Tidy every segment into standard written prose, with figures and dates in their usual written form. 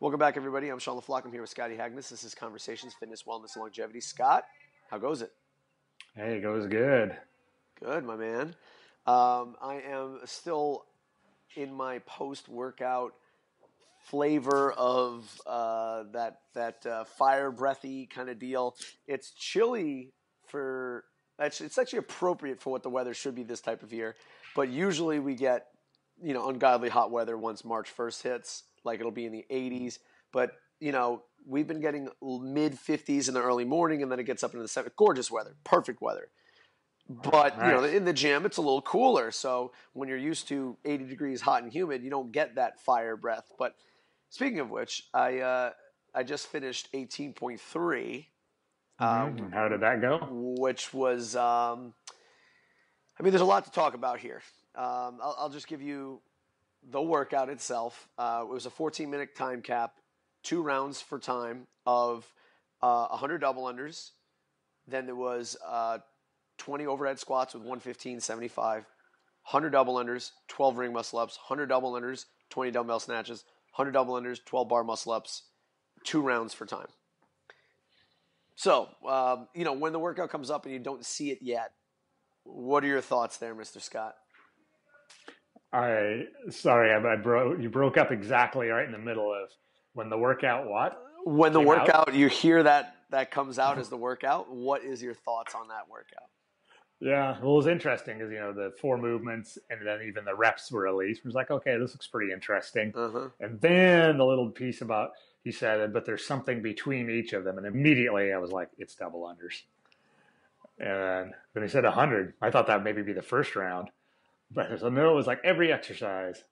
Welcome back, everybody. I'm Sean LaFlock. I'm here with Scotty Hagness. This is Conversations, Fitness, Wellness, and Longevity. Scott, how goes it? Hey, it goes good. Good, my man. I am still in my post-workout flavor of that fire breathy kind of deal. It's chilly it's actually appropriate for what the weather should be this type of year. But usually we get ungodly hot weather once March 1st hits. Like it'll be in the 80s. But, we've been getting mid 50s in the early morning, and then it gets up into the 70s. Gorgeous weather. Perfect weather. But, Nice. in the gym, it's a little cooler. So when you're used to 80 degrees hot and humid, you don't get that fire breath. But speaking of which, I just finished 18.3. And how did that go? Which was, there's a lot to talk about here. I'll just give you the workout itself. It was a 14-minute time cap, 2 rounds for time of 100 double unders. Then there was 20 overhead squats with 115-75, 100 double unders, 12 ring muscle ups, 100 double unders, 20 dumbbell snatches, 100 double unders, 12 bar muscle ups, 2 rounds for time. So, when the workout comes up and you don't see it yet, what are your thoughts there, Mr. Scott? You broke up exactly right in the middle of when the workout what? When the Came out? workout, you hear that comes out as the workout. What is your thoughts on that workout? Yeah, well, it was interesting because, the 4 movements and then even the reps were released. It was like, okay, this looks pretty interesting. Uh-huh. And then the little piece about, he said, but there's something between each of them. And immediately I was like, it's double unders. And then he said 100. I thought that would maybe be the first round. But so no, it was like every exercise.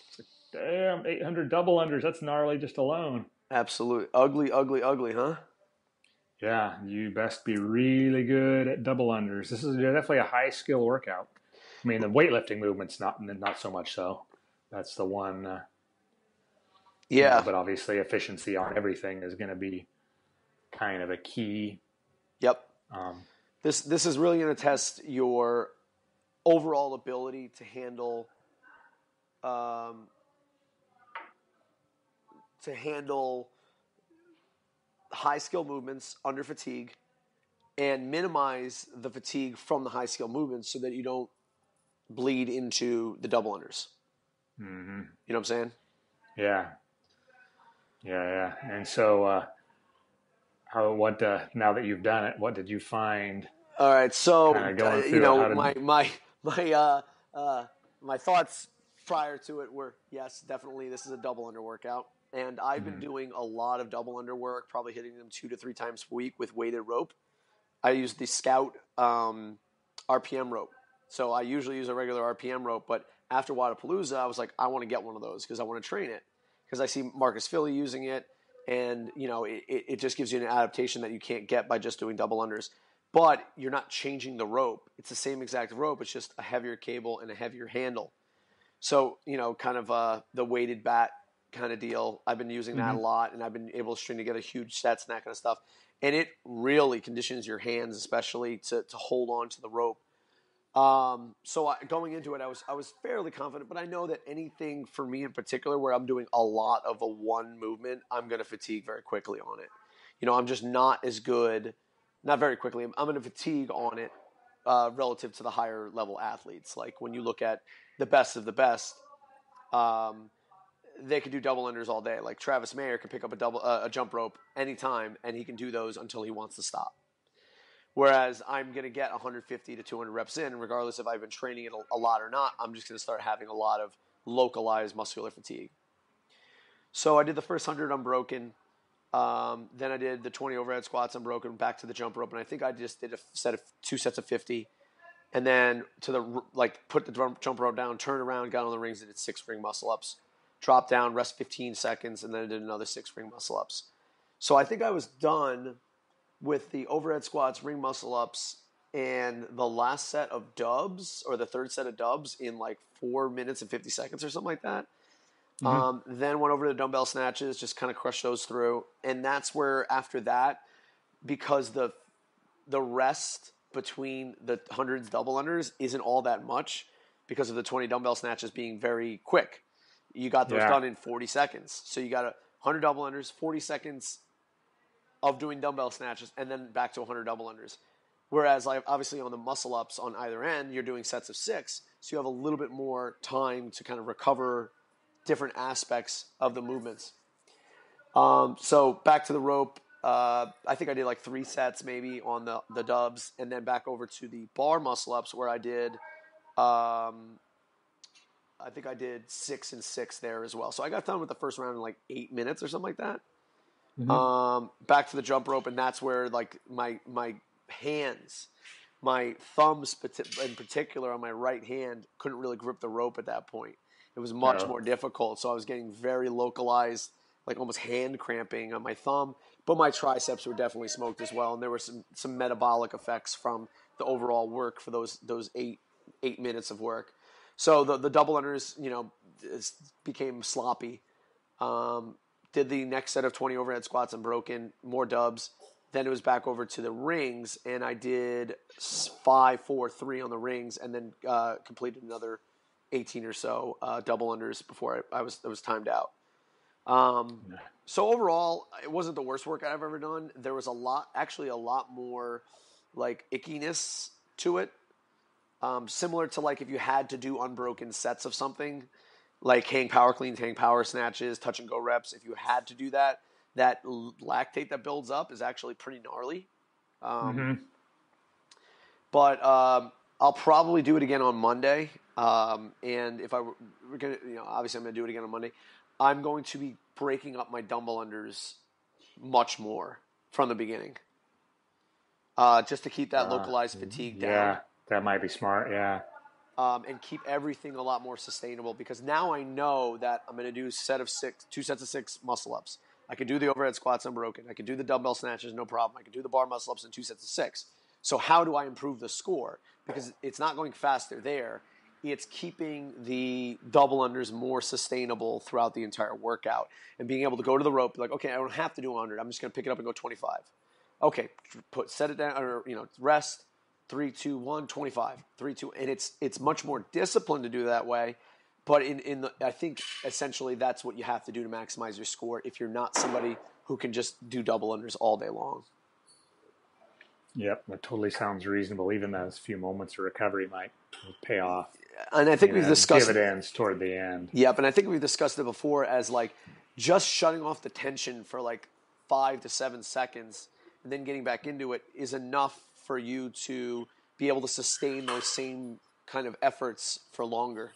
It's like, damn, 800 double unders. That's gnarly just alone. Absolutely. Ugly, ugly, ugly, huh? Yeah, you best be really good at double unders. This is definitely a high skill workout. I mean, the weightlifting movement's not so much so. That's the one. Yeah. But obviously, efficiency on everything is going to be kind of a key. Yep. This is really going to test your overall ability to handle high skill movements under fatigue and minimize the fatigue from the high skill movements so that you don't bleed into the double unders. Mm-hmm. You know what I'm saying? Yeah. And so, now that you've done it, what did you find? All right, so Going through my thoughts prior to it were, yes, definitely this is a double under workout, and I've been doing a lot of double under work, probably hitting them 2 to 3 times per week with weighted rope. I use the Scout RPM rope, so I usually use a regular RPM rope, but after Wadapalooza, I was like, I want to get one of those because I want to train it because I see Marcus Philly using it, and it just gives you an adaptation that you can't get by just doing double unders. But you're not changing the rope. It's the same exact rope. It's just a heavier cable and a heavier handle. So, kind of the weighted bat kind of deal. I've been using that a lot, and I've been able to string together huge sets and that kind of stuff. And it really conditions your hands, especially to hold on to the rope. Going into it, I was fairly confident, but I know that anything for me in particular where I'm doing a lot of a one movement, I'm going to fatigue very quickly on it. I'm just not as good. Not very quickly. I'm going to fatigue on it relative to the higher level athletes. Like when you look at the best of the best, they could do double unders all day. Like Travis Mayer can pick up a jump rope anytime, and he can do those until he wants to stop. Whereas I'm going to get 150 to 200 reps in, and regardless if I've been training it a lot or not, I'm just going to start having a lot of localized muscular fatigue. So I did the first 100 unbroken. Then I did the 20 overhead squats unbroken, back to the jump rope, and I think I just did 2 sets of 50, and then put the jump rope down, turned around, got on the rings, and did 6 ring muscle ups, dropped down, rest 15 seconds, and then I did another 6 ring muscle ups. So I think I was done with the overhead squats, ring muscle ups, and the last set of dubs or the third set of dubs in like 4 minutes and 50 seconds or something like that. Then went over to the dumbbell snatches, just kind of crushed those through. And that's where after that, because the rest between the hundreds double unders isn't all that much because of the 20 dumbbell snatches being very quick. You got those done in 40 seconds. So you got 100 double unders, 40 seconds of doing dumbbell snatches, and then back to 100 double unders. Whereas, like, obviously on the muscle ups on either end, you're doing sets of 6, so you have a little bit more time to kind of recover different aspects of the movements. So back to the rope. I think I did like 3 sets maybe on the dubs, and then back over to the bar muscle ups where I did, I think I did 6 and 6 there as well. So I got done with the first round in like 8 minutes or something like that. Mm-hmm. Back to the jump rope, and that's where like my hands, my thumbs in particular on my right hand couldn't really grip the rope at that point. It was much more difficult, so I was getting very localized, like almost hand cramping on my thumb, but my triceps were definitely smoked as well, and there were some metabolic effects from the overall work for those 8 minutes of work. So the double unders, became sloppy. Did the next set of 20 overhead squats unbroken, more dubs. Then it was back over to the rings, and I did 5, 4, 3 on the rings, and then completed another 18 or so double unders before I was timed out. So overall, it wasn't the worst workout I've ever done. There was a lot more like ickiness to it. Similar to like if you had to do unbroken sets of something, like hang power cleans, hang power snatches, touch and go reps. If you had to do that lactate that builds up is actually pretty gnarly. But I'll probably do it again on Monday. And if we're gonna, obviously I'm gonna do it again on Monday. I'm going to be breaking up my dumbbell unders much more from the beginning, just to keep that localized fatigue down. Yeah, that might be smart. Yeah. And keep everything a lot more sustainable, because now I know that I'm going to do 2 sets of 6 muscle ups. I can do the overhead squats unbroken. I can do the dumbbell snatches, no problem. I can do the bar muscle ups in 2 sets of 6. So how do I improve the score? Because it's not going faster there. It's keeping the double unders more sustainable throughout the entire workout, and being able to go to the rope, be like, okay, I don't have to do 100. I'm just going to pick it up and go 25. Okay, set it down, or rest. 3, 2, 1, 25. 3, 2, and it's much more disciplined to do that way. But I think essentially that's what you have to do to maximize your score if you're not somebody who can just do double unders all day long. Yep, that totally sounds reasonable. Even those few moments of recovery might pay off. And I think we've discussed dividends toward the end. Yep, and I think we've discussed it before as like just shutting off the tension for like 5 to 7 seconds and then getting back into it is enough for you to be able to sustain those same kind of efforts for longer.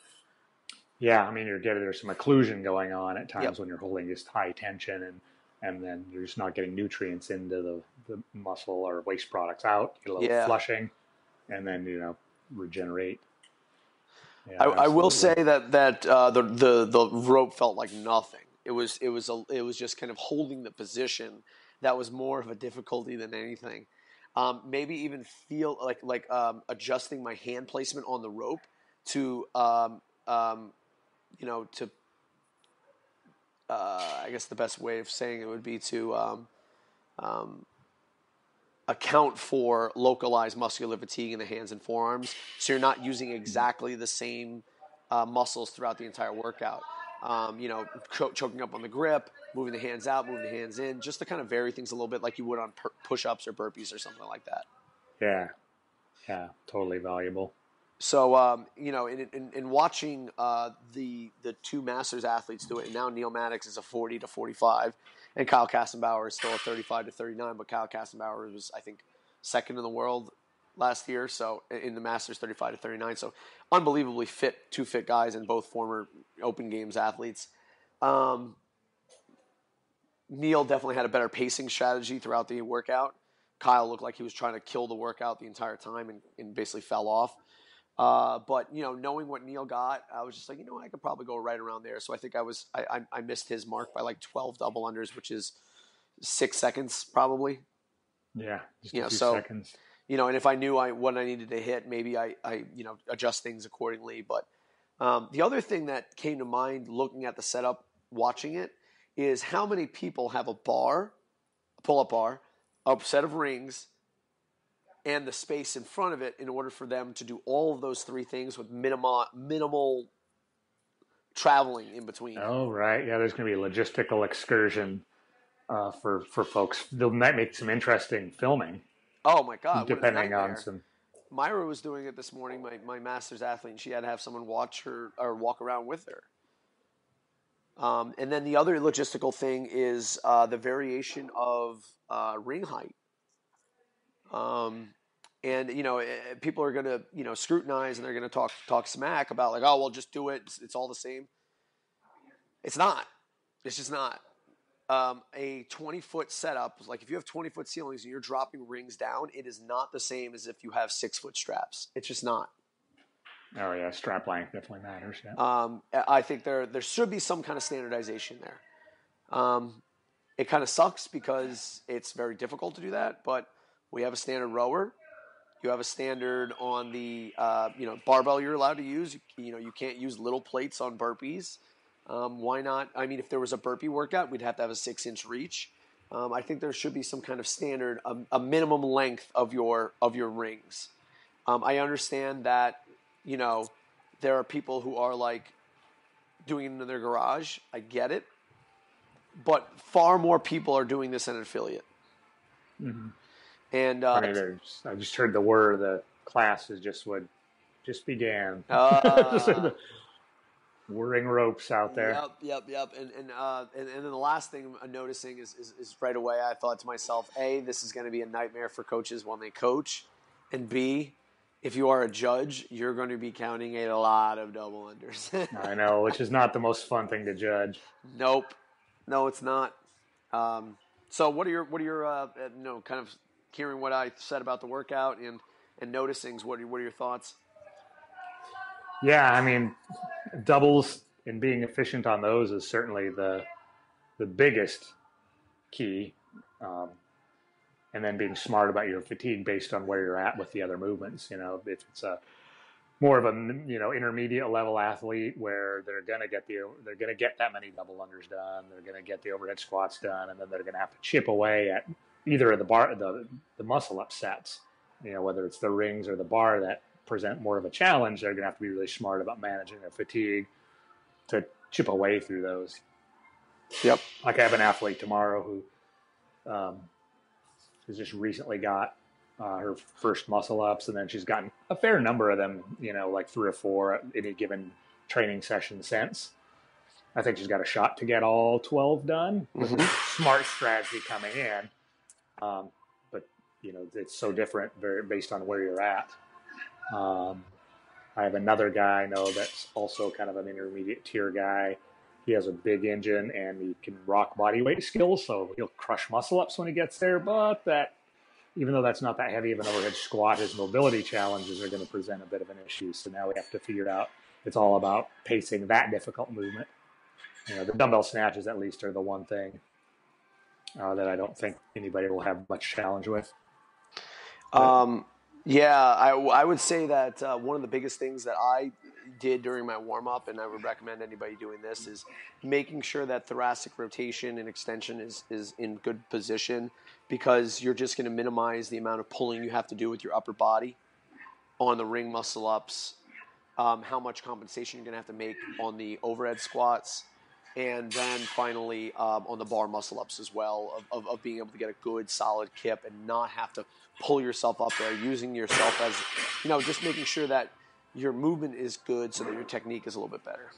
Yeah, I mean, there's some occlusion going on at times when you're holding just high tension, and then you're just not getting nutrients into the muscle or waste products out. You get a little flushing, and then regenerate. Yeah, I will say that the rope felt like nothing. It was just kind of holding the position that was more of a difficulty than anything. Maybe even feel like adjusting my hand placement on the rope to I guess the best way of saying it would be to account for localized muscular fatigue in the hands and forearms, so you're not using exactly the same muscles throughout the entire workout. Choking up on the grip, moving the hands out, moving the hands in, just to kind of vary things a little bit like you would on push-ups or burpees or something like that. Yeah, totally valuable. So, in watching the 2 Masters athletes do it, and now Neil Maddox is a 40 to 45, and Kyle Kassenbauer is still a 35 to 39, but Kyle Kassenbauer was, I think, second in the world last year, so in the Masters 35 to 39. So unbelievably fit, 2 fit guys, and both former Open Games athletes. Neil definitely had a better pacing strategy throughout the workout. Kyle looked like he was trying to kill the workout the entire time and basically fell off. But knowing what Neil got, I was just like, I could probably go right around there. So I think I missed his mark by like 12 double unders, which is 6 seconds probably. Yeah, just a few seconds. And if I knew what I needed to hit, maybe I adjust things accordingly. But the other thing that came to mind looking at the setup, watching it, is how many people have a pull-up bar, a set of rings, and the space in front of it in order for them to do all of those 3 things with minimal traveling in between. Oh, right. Yeah, there's going to be a logistical excursion for folks. They might make some interesting filming, Oh my God, what a depending on nightmare! some. Myra was doing it this morning, my master's athlete, and she had to have someone watch her or walk around with her. And then the other logistical thing is the variation of ring height. And people are going to scrutinize, and they're going to talk smack about like, oh well, just do it. It's all the same. It's not. It's just not. A 20-foot setup, like if you have 20-foot ceilings and you're dropping rings down, it is not the same as if you have 6-foot straps. It's just not. Oh yeah, strap length definitely matters. Yeah. I think there should be some kind of standardization there. It kind of sucks because it's very difficult to do that, but we have a standard rower. You have a standard on the barbell you're allowed to use. You can't use little plates on burpees. Why not? I mean, if there was a burpee workout, we'd have to have a 6-inch reach. I think there should be some kind of standard, a minimum length of your rings. I understand that, there are people who are like doing it in their garage. I get it. But far more people are doing this in an affiliate. Mm-hmm. And I mean, I just heard the word the classes just began. Whirring ropes out there. Yep. And then the last thing I'm noticing is right away I thought to myself, A, this is going to be a nightmare for coaches when they coach, and B, if you are a judge, you're going to be counting a lot of double unders. I know, which is not the most fun thing to judge. Nope, no, it's not. So what are your kind of hearing what I said about the workout and noticings? What are your thoughts? Yeah, I mean, doubles and being efficient on those is certainly the biggest key, and then being smart about your fatigue based on where you're at with the other movements. If it's a more of a intermediate level athlete where they're gonna get that many double unders done, they're gonna get the overhead squats done, and then they're gonna have to chip away at either of the muscle up sets. Whether it's the rings or the bar that present more of a challenge, they're going to have to be really smart about managing their fatigue to chip away through those. Yep. Like I have an athlete tomorrow who has just recently got her first muscle ups, and then she's gotten a fair number of them, like 3 or 4 at any given training session since. I think she's got a shot to get all 12 done with a smart strategy coming in. But it's so different based on where you're at. I have another guy I know that's also kind of an intermediate tier guy. He has a big engine and he can rock body weight skills, so he'll crush muscle ups when he gets there. But even though that's not that heavy of an overhead squat, his mobility challenges are going to present a bit of an issue. So now we have to figure out, it's all about pacing that difficult movement. The dumbbell snatches at least are the one thing that I don't think anybody will have much challenge with. Yeah, I would say that one of the biggest things that I did during my warm-up, and I would recommend anybody doing this, is making sure that thoracic rotation and extension is in good position, because you're just going to minimize the amount of pulling you have to do with your upper body on the ring muscle ups, how much compensation you're going to have to make on the overhead squats, and then finally on the bar muscle ups as well, of being able to get a good solid kip and not have to pull yourself up there, using yourself as, just making sure that your movement is good so that your technique is a little bit better.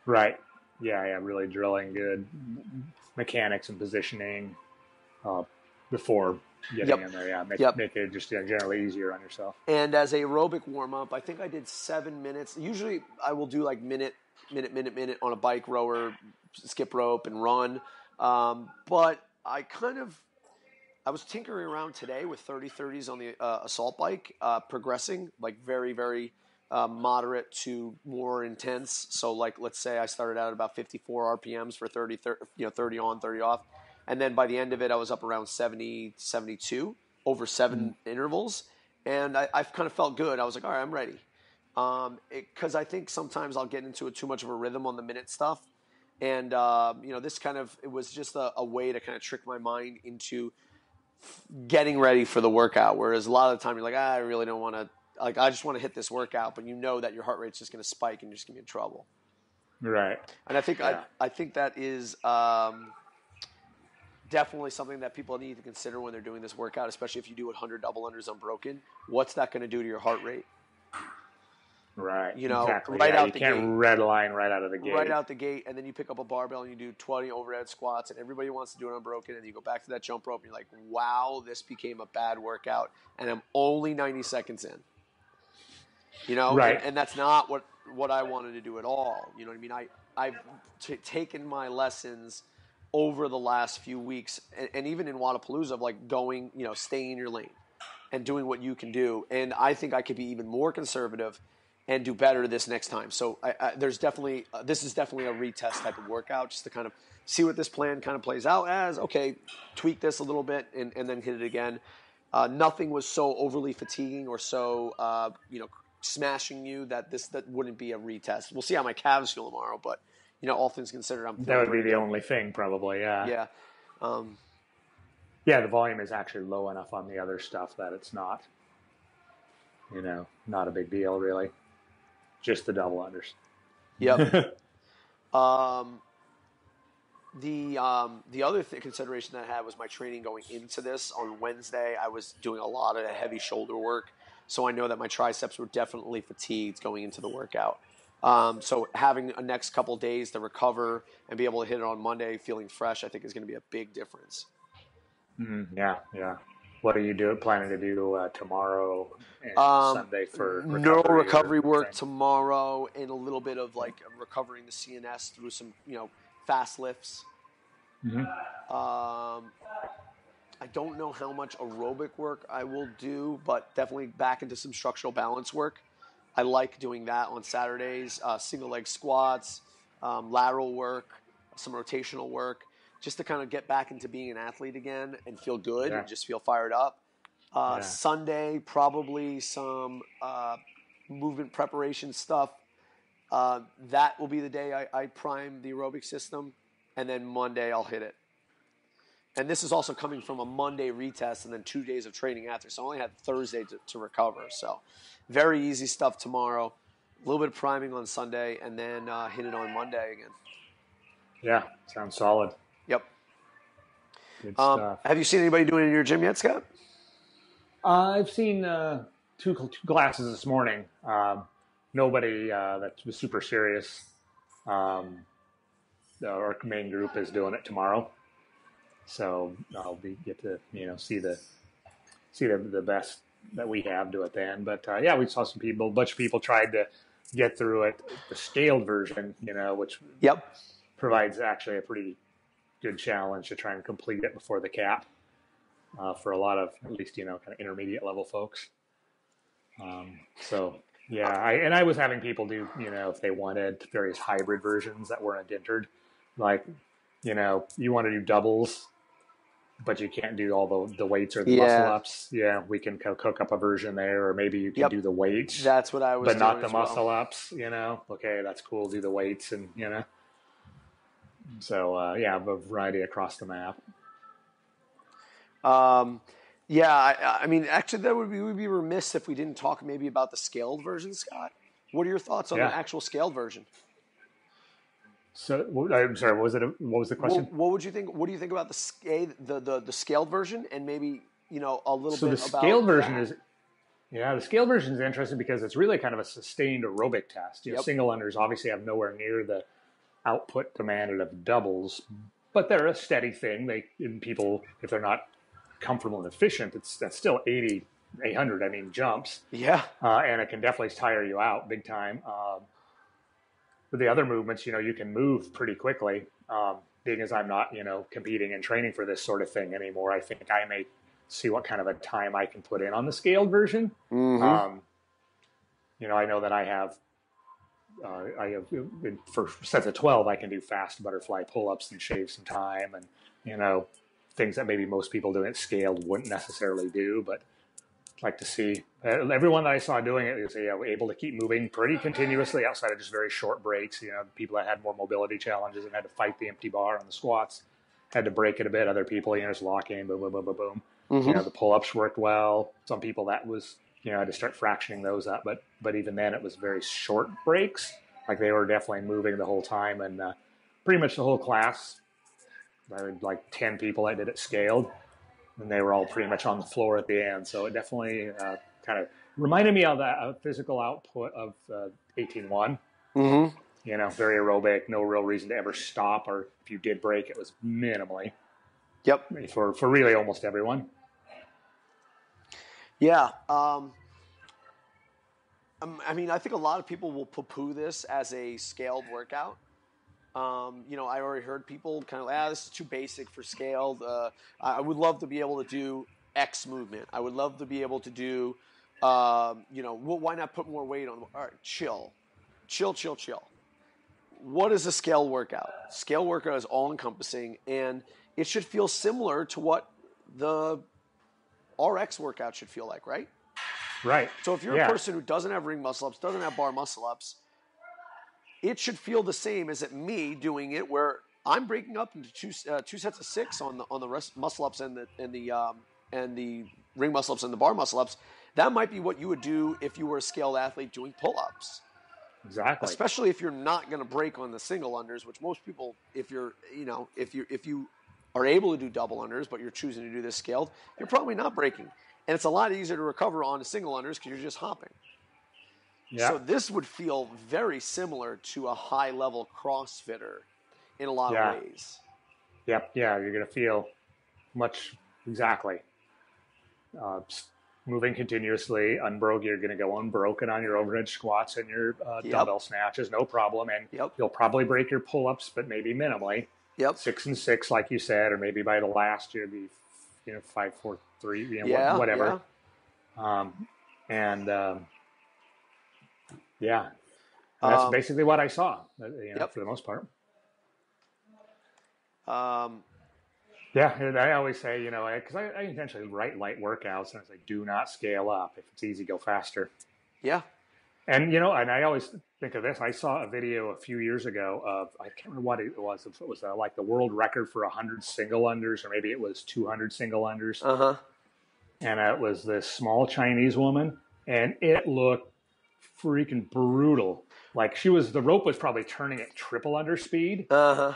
Right. Yeah, really drilling good mechanics and positioning before getting in there. Yeah, make it just generally easier on yourself. And as aerobic warm-up, I think I did 7 minutes. Usually I will do like minute on a bike, rower, skip rope, and run. But I was tinkering around today with 30-30s on the assault bike, progressing like very, very moderate to more intense. So like, let's say I started out at about 54 RPMs for 30 on, 30 off. And then by the end of it, I was up around 70, 72 over 7 intervals. And I've kind of felt good. I was like, all right, I'm ready. Because I think sometimes I'll get into too much of a rhythm on the minute stuff. And, this it was just a way to kind of trick my mind into getting ready for the workout. Whereas a lot of the time you're like, I really don't want to, I just want to hit this workout. But you know that your heart rate's just going to spike and you're just going to be in trouble. Right. And I think Yeah. I think that is definitely something that people need to consider when they're doing this workout, especially if you do 100 double unders unbroken. What's that going to do to your heart rate? Right. You know, Exactly. right Yeah. You out the can't gate. red line right out of the Right gate. out the gate, and then you pick up a barbell and you do 20 overhead squats, and everybody wants to do it unbroken, and you go back to that jump rope, and you're like, wow, this became a bad workout, and I'm only 90 seconds in. You know, Right. and that's not what I wanted to do at all. You know what I mean? I've taken my lessons over the last few weeks, and even in Wadapalooza, of like going, you know, staying in your lane and doing what you can do. And I think I could be even more conservative and do better this next time. So there's definitely this is definitely a retest type of workout, just to kind of see what this plan kind of plays out as. Okay, tweak this a little bit and then hit it again. Nothing was so overly fatiguing or so you know, smashing you that wouldn't be a retest. We'll see how my calves feel tomorrow, but you know, all things considered, I'm That feeling would be pretty the good. only thing, probably. Yeah. Yeah. Um, Yeah. The volume is actually low enough on the other stuff that it's not, not a big deal, really. Just the double unders. yep. Um, the other consideration that I had was my training going into this. On Wednesday, I was doing a lot of heavy shoulder work, so I know that my triceps were definitely fatigued going into the workout. So having a next couple days to recover and be able to hit it on Monday feeling fresh, I think is going to be a big difference. Yeah. Yeah. What are you planning to do tomorrow and Sunday for Neural recovery or recovery work training? tomorrow, and a little bit of like recovering the CNS through some, you know, fast lifts. Mm-hmm. Um, I don't know how much aerobic work I will do, but definitely back into some structural balance work. I like doing that on Saturdays, single leg squats, lateral work, some rotational work, just to kind of get back into being an athlete again and feel good Yeah. and just feel fired up. Yeah. Sunday, probably some movement preparation stuff. That will be the day I prime the aerobic system, and then Monday I'll hit it. And this is also coming from a Monday retest and then 2 days of training after. So I only had Thursday to recover. So very easy stuff tomorrow. A little bit of priming on Sunday, and then hit it on Monday again. Yeah. Sounds solid. Yep. Good stuff. Have you seen anybody doing it in your gym yet, Scott? I've seen two classes this morning. Nobody that was super serious. Our main group is doing it tomorrow, so I'll get to see the best that we have do it then. But yeah, we saw some people. A bunch of people tried to get through it, the scaled version, which Yep. provides actually a pretty good challenge to try and complete it before the cap for a lot of at least kind of intermediate level folks. So yeah, I was having people do if they wanted various hybrid versions that weren't entered, like you want to do doubles, but you can't do all the weights or the muscle Yeah. ups. Yeah, we can cook up a version there, or maybe you can Yep. do the weights, That's what I was but doing not the as well. muscle ups. Okay, that's cool. Do the weights and So yeah, a variety across the map. Yeah, I mean, actually, we would be remiss if we didn't talk maybe about the scaled version, Scott. What are your thoughts on the Yeah. actual scaled version? So I'm sorry. What was the question? What would you think? What do you think about the scaled version, and maybe a little So bit the about scale version that? is the scale version is interesting because it's really kind of a sustained aerobic test. Yep. Single unders obviously have nowhere near the output demanded of doubles, but they're a steady thing. People, if they're not comfortable and efficient, that's still 80, 800. I mean, jumps. Yeah. And it can definitely tire you out big time. But the other movements, you can move pretty quickly. Being as I'm not, competing and training for this sort of thing anymore, I think I may see what kind of a time I can put in on the scaled version. Mm-hmm. I know that I have for sets of 12, I can do fast butterfly pull-ups and shave some time, and things that maybe most people doing it scaled wouldn't necessarily do, but like to see everyone that I saw doing it is able to keep moving pretty continuously outside of just very short breaks. People that had more mobility challenges and had to fight the empty bar on the squats had to break it a bit. Other people, just lock in, boom, boom, boom, boom, boom. Mm-hmm. The pull-ups worked well. Some people that was, had to start fractioning those up, but even then it was very short breaks. Like they were definitely moving the whole time, and pretty much the whole class. I had like 10 people that did it scaled, and they were all pretty much on the floor at the end. So it definitely kind of reminded me of that physical output of 18-1. Mm-hmm. You know, very aerobic, no real reason to ever stop, or if you did break, it was minimally. Yep. For really almost everyone. Yeah. I mean, I think a lot of people will poo-poo this as a scaled workout. I already heard people kind of, this is too basic for scaled. I would love to be able to do X movement. I would love to be able to do, why not put more weight on? All right, chill. What is a scale workout? Scale workout is all-encompassing, and it should feel similar to what the RX workout should feel like, right? Right. So if you're a person who doesn't have ring muscle-ups, doesn't have bar muscle-ups, it should feel the same as me doing it, where I'm breaking up into two sets of 6 on the rest muscle-ups and the ring muscle-ups and the bar muscle-ups. That might be what you would do if you were a scaled athlete doing pull-ups. Exactly. Especially if you're not going to break on the single unders, which most people, if you are able to do double unders, but you're choosing to do this scaled, you're probably not breaking. And it's a lot easier to recover on the single unders because you're just hopping. Yeah. So this would feel very similar to a high-level CrossFitter in a lot of ways. Yep. Yeah, you're going to feel much exactly. Moving continuously, unbroken. You're going to go unbroken on your overhead squats and your dumbbell snatches, no problem. And you'll probably break your pull-ups, but maybe minimally. 6 and 6, like you said, or maybe by the last year, be 5, 4, 3, whatever. Yeah. And that's basically what I saw, for the most part. Yeah, and I always say, because I intentionally write light workouts, and I say, do not scale up. If it's easy, go faster. Yeah. And, and I always think of this. I saw a video a few years ago of, I can't remember what it was. If it was like the world record for 100 single unders, or maybe it was 200 single unders. Uh-huh. And it was this small Chinese woman, and it looked freaking brutal. Like the rope was probably turning at triple under speed. Uh-huh.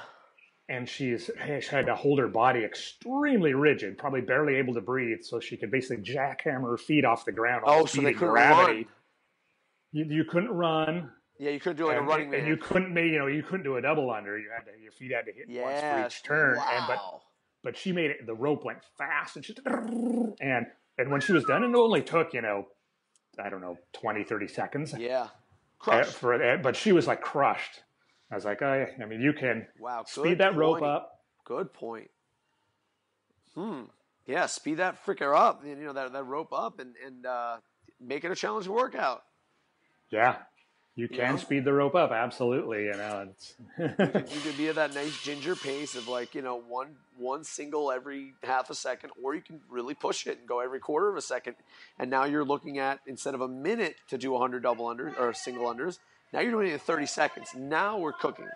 And she had to hold her body extremely rigid, probably barely able to breathe, so she could basically jackhammer her feet off the ground. So they couldn't run. You couldn't run. Yeah, you couldn't do like a running man. And you couldn't do a double under. Your feet had to hit once for each turn. Wow. But she made it. The rope went fast, and when she was done, it only took 20, 30 seconds. Yeah, crushed. But she was like crushed. I was like, you can speed that rope up. Good point. Yeah, speed that fricker up. That rope up and make it a challenging workout. Yeah, you can speed the rope up. Absolutely. You could be at that nice ginger pace of one single every half a second, or you can really push it and go every quarter of a second. And now you're looking at, instead of a minute to do 100 double unders or single unders, now you're doing it in 30 seconds. Now we're cooking.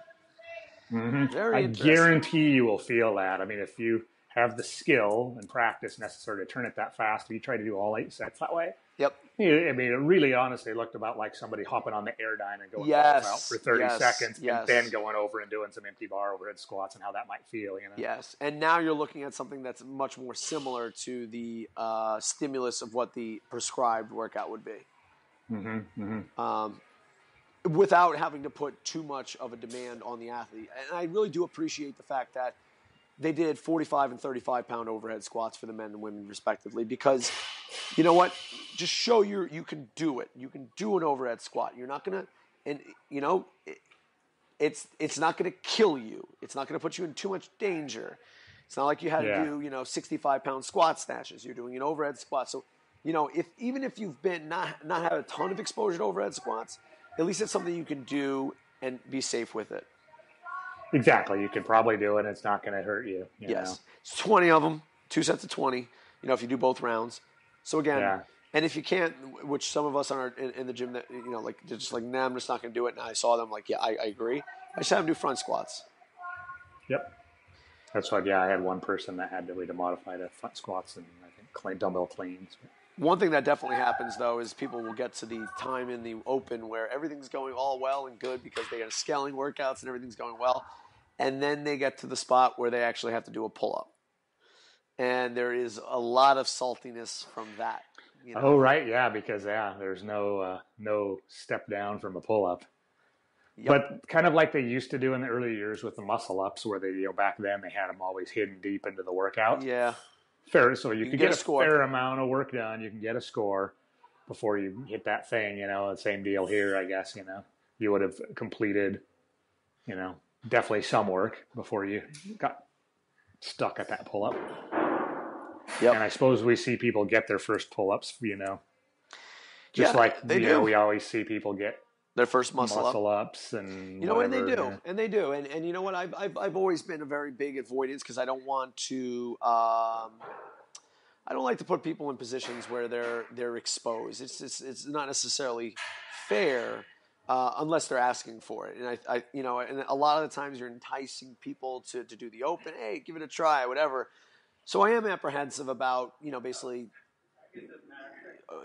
Mm-hmm. Very interesting. I guarantee you will feel that. I mean, if you have the skill and practice necessary to turn it that fast, if you try to do all 8 sets that way. Yep. I mean, it really honestly looked about like somebody hopping on the Airdyne and going out for 30 seconds and then going over and doing some empty bar overhead squats and how that might feel. Yes. And now you're looking at something that's much more similar to the stimulus of what the prescribed workout would be. Mm-hmm. Mm-hmm. Without having to put too much of a demand on the athlete. And I really do appreciate the fact that they did 45 and 35 pound overhead squats for the men and women respectively, because you know what? Just show you can do it. You can do an overhead squat. You're not going to, and it's not going to kill you. It's not going to put you in too much danger. It's not like you had to do, 65 pound squat snatches. You're doing an overhead squat. So, even if you've been not had a ton of exposure to overhead squats, at least it's something you can do and be safe with it. Exactly. You could probably do it. It's not going to hurt you. Yes. It's 20 of them, 2 sets of 20, if you do both rounds. So again, and if you can't, which some of us are in the gym that, they're just like, nah, I'm just not going to do it. And I saw them like, yeah, I agree. I just have them do front squats. Yep. That's what, I had one person that had to modify the front squats and I think dumbbell cleans. One thing that definitely happens, though, is people will get to the time in the open where everything's going all well and good because they got scaling workouts and everything's going well. And then they get to the spot where they actually have to do a pull-up. And there is a lot of saltiness from that. Oh, right. Yeah, because, there's no step down from a pull-up. Yep. But kind of like they used to do in the early years with the muscle ups, where they, back then they had them always hidden deep into the workout. Yeah. Fair, so you could get a score. fair amount of work done. You can get a score before you hit that thing. The same deal here, I guess. You would have completed, definitely some work before you got stuck at that pull up. Yep. And I suppose we see people get their first pull ups. Just like they do. We always see people get their first muscle ups, and and they do, and they do, and you know what? I've always been a very big avoidance because I don't want to. I don't like to put people in positions where they're exposed. It's not necessarily fair unless they're asking for it, and I and a lot of the times you're enticing people to do the open. Hey, give it a try, whatever. So I am apprehensive about basically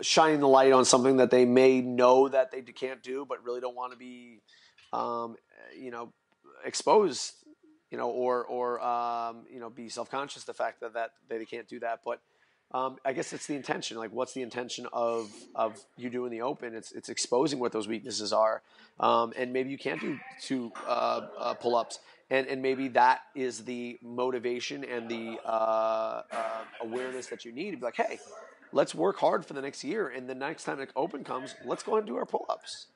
shining the light on something that they may know that they can't do, but really don't want to be, exposed, or be self-conscious the fact that they can't do that. But I guess it's the intention. Like, what's the intention of you doing the open? It's exposing what those weaknesses are, and maybe you can't do two pull-ups, and maybe that is the motivation and the awareness that you need to be like, hey, let's work hard for the next year, and the next time the open comes, let's go and do our pull-ups.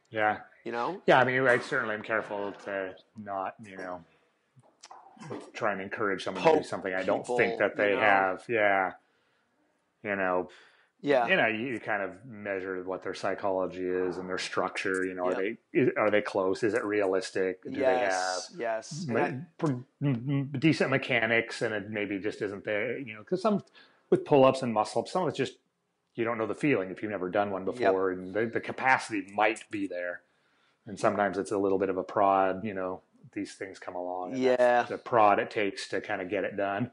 Yeah. Yeah, I mean, I certainly am careful to not, try and encourage someone to do something I don't think that they have. Yeah. You kind of measure what their psychology is and their structure. Are they close? Is it realistic? Do they have decent mechanics? And it maybe just isn't there. Because some with pull-ups and muscle-ups, some of it's just you don't know the feeling if you've never done one before, and the capacity might be there. And sometimes it's a little bit of a prod. These things come along. And that's the prod it takes to kind of get it done.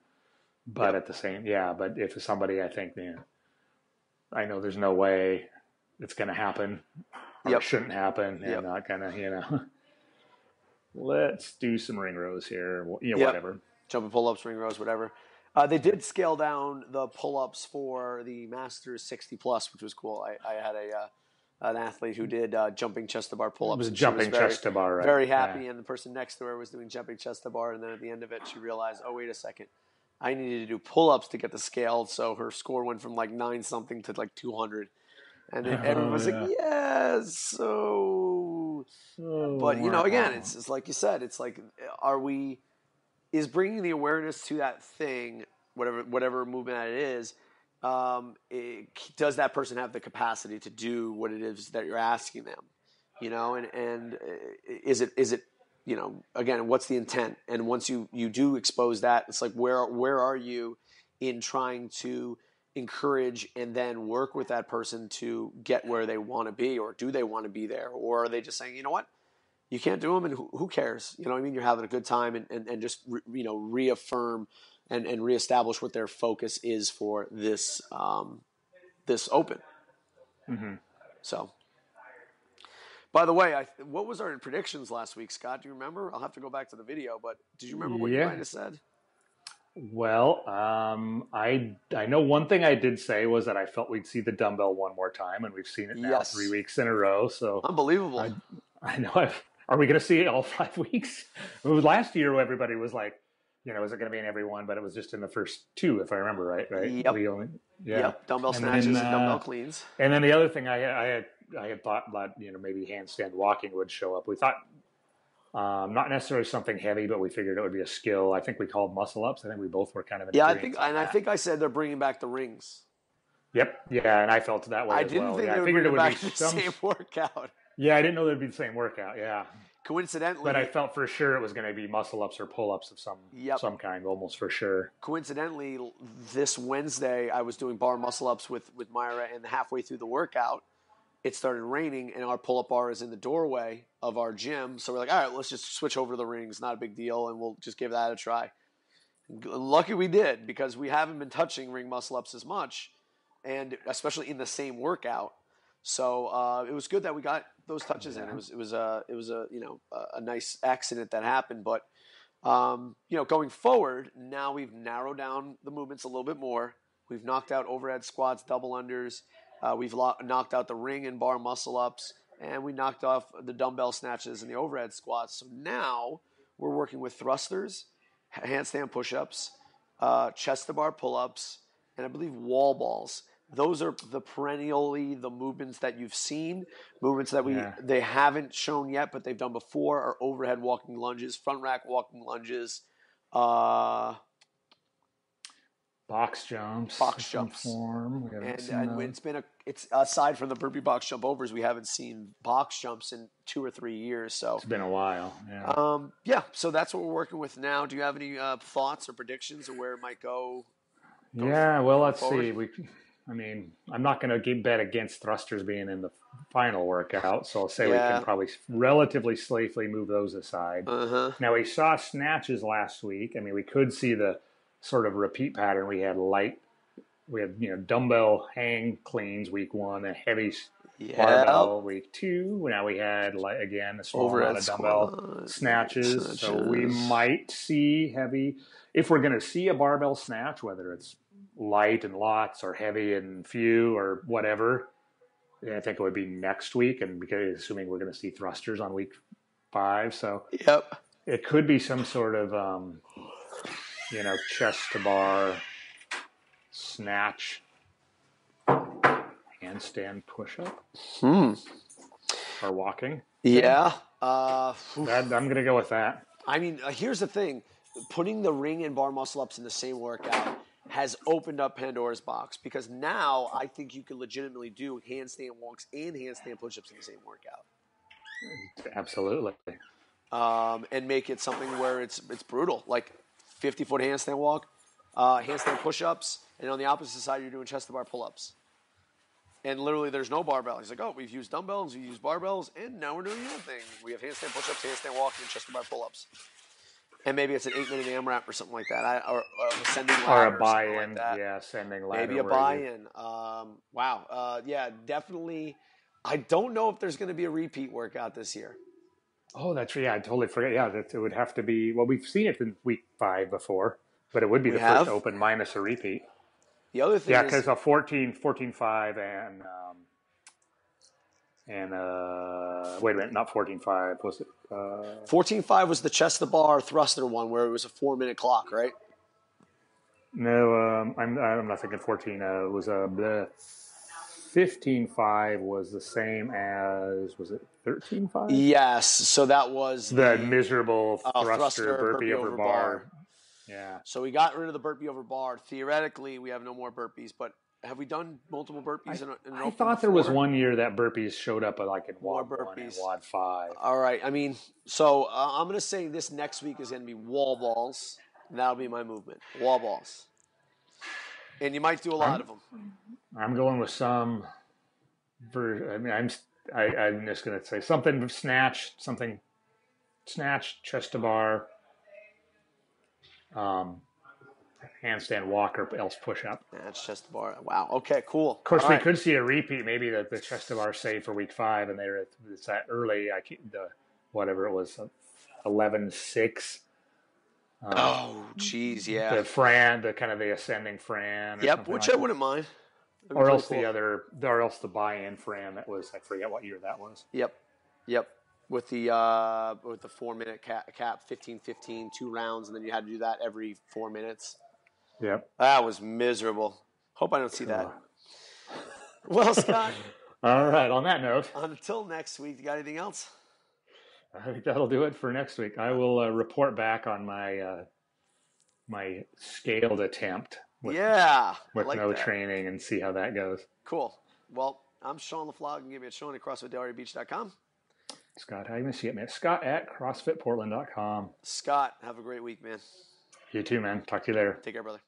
But at the same, but if somebody, I think, I know there's no way it's going to happen, or it shouldn't happen, and not going to, let's do some ring rows here, whatever. Jumping pull-ups, ring rows, whatever. They did scale down the pull-ups for the Masters 60 plus, which was cool. I had an athlete who did jumping chest to bar pull-ups. It was jumping chest to bar, right? Very happy, and the person next to her was doing jumping chest to bar, and then at the end of it, she realized, oh, wait a second. I needed to do pull-ups to get the scale, so her score went from like 9-something to like 200. And then everyone was like, yes, so... But, again, it's like you said, it's like, is bringing the awareness to that thing, whatever movement that it is, does that person have the capacity to do what it is that you're asking them? And is it again, what's the intent? And once you do expose that, it's like, where are you in trying to encourage and then work with that person to get where they want to be, or do they want to be there? Or are they just saying, you know what, you can't do them, and who cares? You know what I mean? You're having a good time, and just reaffirm and reestablish what their focus is for this this open. Mm-hmm. So, by the way, what was our predictions last week, Scott? Do you remember? I'll have to go back to the video, but did you remember what you might have said? Well, I know one thing I did say was that I felt we'd see the dumbbell one more time, and we've seen it now 3 weeks in a row. So unbelievable. I know. Are we going to see it all 5 weeks? Last year, everybody was like, is it going to be in every one? But it was just in the first 2, if I remember right. Yep. Yep. Dumbbell snatches and dumbbell cleans. And then the other thing I had thought that maybe handstand walking would show up. We thought not necessarily something heavy, but we figured it would be a skill. I think we called muscle ups. I think we both were kind of in agreement. I think I said they're bringing back the rings. Yep. Yeah, and I felt that way. I didn't think they would bring back the same workout. Yeah, I didn't know there'd be the same workout. Yeah. Coincidentally, but I felt for sure it was going to be muscle ups or pull ups of some kind, almost for sure. Coincidentally, this Wednesday I was doing bar muscle ups with Myra, and halfway through the workout, it started raining, and our pull-up bar is in the doorway of our gym. So we're like, all right, let's just switch over to the rings. Not a big deal, and we'll just give that a try. Lucky we did, because we haven't been touching ring muscle-ups as much. and especially in the same workout. So it was good that we got those touches in. It was a a nice accident that happened, but going forward, now we've narrowed down the movements a little bit more. We've knocked out overhead squats, double unders. We've knocked out the ring and bar muscle ups, and we knocked off the dumbbell snatches and the overhead squats. So now we're working with thrusters, handstand push-ups, chest to bar pull-ups, and I believe wall balls. Those are perennially the movements that you've seen, movements that they haven't shown yet, but they've done before, are overhead walking lunges, front rack walking lunges, box jumps, form. And it's aside from the burpee box jump overs, we haven't seen box jumps in 2 or 3 years. So it's been a while. So that's what we're working with now. Do you have any thoughts or predictions of where it might go? Let's see. I'm not going to bet against thrusters being in the final workout, so I'll say we can probably relatively safely move those aside. Now, we saw snatches last week. We could see the sort of repeat pattern. We had dumbbell hang cleans week 1 and heavy barbell week 2. Now we had a small amount of dumbbell snatches. So we might see heavy. If we're going to see a barbell snatch, whether it's light and lots or heavy and few or whatever, I think it would be next week, and because assuming we're going to see thrusters on week 5. So it could be some sort of chest to bar snatch, handstand push-up, or walking. I'm going to go with that. Here's the thing. Putting the ring and bar muscle-ups in the same workout has opened up Pandora's box, because now I think you can legitimately do handstand walks and handstand push-ups in the same workout. Absolutely. And make it something where it's brutal, like 50-foot handstand walk, handstand push-ups, and on the opposite side you're doing chest to bar pull-ups. And literally there's no barbell. He's like, we've used dumbbells, we've used barbells, and now we're doing the other thing. We have handstand push-ups, handstand walking, and chest to bar pull-ups. And maybe it's an 8-minute AMRAP or something like that, or ascending ladder, or a buy-in, like that. Ascending ladder. Maybe a buy-in. Definitely. I don't know if there's going to be a repeat workout this year. Oh, that's right. I totally forget. Yeah, it would have to be. Well, we've seen it in week 5 before, but it would be first open minus a repeat. The other thing, because a 14.5 and wait a minute, not 14.5. Was it? 14.5 was the chest to bar thruster one where it was a 4-minute clock, right? No, I'm not thinking 14. It was the 15.5 was the same as, was it 13.5? Yes. So that was the miserable thruster burpee over bar. Yeah. So we got rid of the burpee over bar. Theoretically, we have no more burpees, but have we done multiple burpees? I thought there was one year that burpees showed up in WOD 1 and WOD 5. All right. So I'm going to say this next week is going to be wall balls. And that'll be my movement. Wall balls. And you might do a lot of them. I'm going with some. I'm just going to say something snatch, chest to bar, handstand walk, or else push up. That's chest to bar. Wow. Okay. Cool. Of course, we could see a repeat. Maybe the chest to bar saved for week 5, and it's that early. Whatever it was, 11.6. Oh, geez, yeah. The Fran, the kind of the ascending Fran. Yep, which I wouldn't mind. Or else the buy-in Fran that was, I forget what year that was. Yep. With the 4-minute cap, 15, 2 rounds, and then you had to do that every 4 minutes. Yep. That was miserable. Hope I don't see that. Well, Scott. All right. On that note. Until next week, you got anything else? I think that'll do it for next week. I will report back on my my scaled attempt with no training and see how that goes. Cool. Well, I'm Sean LaFlog. You can give me a Sean at CrossFitDelrabeach.com. Scott, how are you going to see it, man? Scott at CrossFitPortland.com. Scott, have a great week, man. You too, man. Talk to you later. Take care, brother.